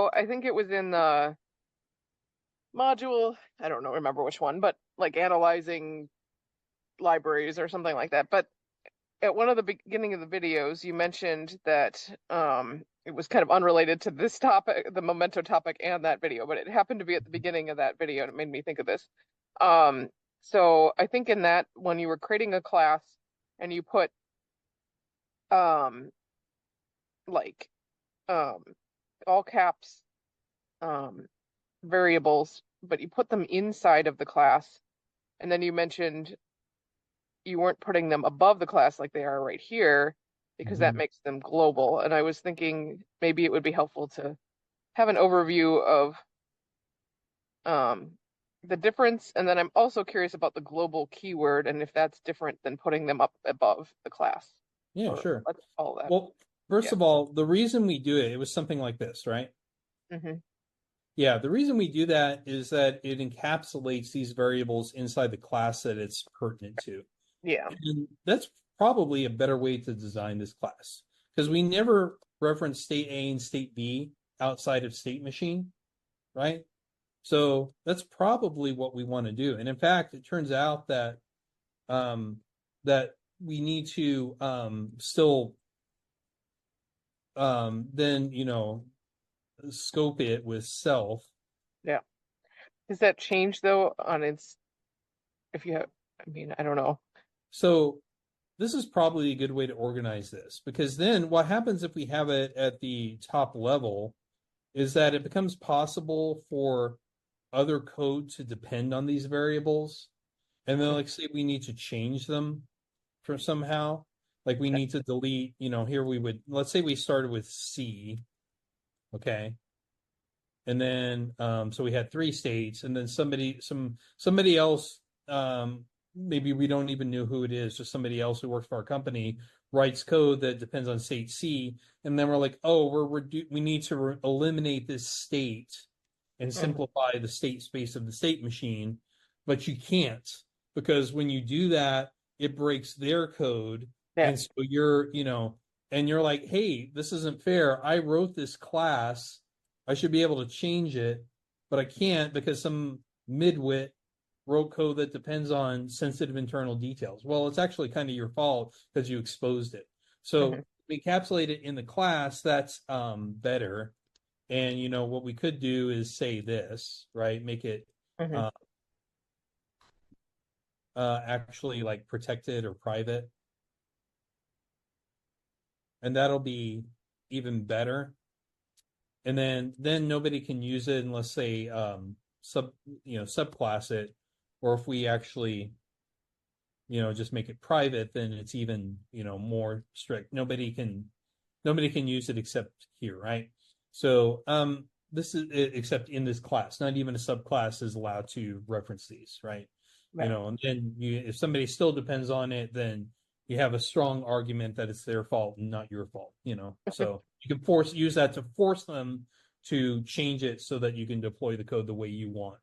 So I think it was in the module, I don't know, remember which one, but like analyzing libraries or something like that. But at one of the beginning of the videos, you mentioned that it was kind of unrelated to this topic, the memento topic and that video, but it happened to be at the beginning of that video and it made me think of this. Um, so I think in that when you were creating a class and you put um like um all caps um variables, but you put them inside of the class, and then you mentioned you weren't putting them above the class like they are right here because that Mhm. makes them global. And I was thinking maybe it would be helpful to have an overview of um, the difference. And then I'm also curious about the global keyword and if that's different than putting them up above the class. Yeah, Or sure. let's call that. Well, first Yeah. of all, the reason we do it, it was something like this, right? Hmm. Yeah, the reason we do that is that it encapsulates these variables inside the class that it's pertinent to. Yeah. And that's probably a better way to design this class because we never reference state A and state B outside of state machine, right? So that's probably what we want to do. And in fact, it turns out that um, that we need to still then scope it with self. Yeah. Does that change though on its, if you have, I mean, I don't know. So this is probably a good way to organize this because then what happens if we have it at the top level is that it becomes possible for other code to depend on these variables. And then like say we need to change them from somehow. Like we need to delete, here we would let's say we started with C, okay? And then so we had three states, and then somebody else, maybe we don't even know who it is, just somebody else who works for our company writes code that depends on state C, and then we're like, oh, we need to eliminate this state and Mhm. simplify the state space of the state machine, but you can't because when you do that, it breaks their code, Yeah. and so and you're like, hey, this isn't fair. I wrote this class. I should be able to change it, but I can't because some midwit wrote code that depends on sensitive internal details. Well, it's actually kind of your fault because you exposed it. Hmm. So we encapsulate it in the class. That's better. And what we could do is say this, right? Make it Hmm. uh, actually like protected or private, and that'll be even better. And then nobody can use it unless they subclass it, or if we actually just make it private, then it's even more strict. Nobody can use it except here, right? So this is except in this class. Not even a subclass is allowed to reference these, right? Right. And then if somebody still depends on it, then you have a strong argument that it's their fault and not your fault. So you can use that to force them to change it so that you can deploy the code the way you want.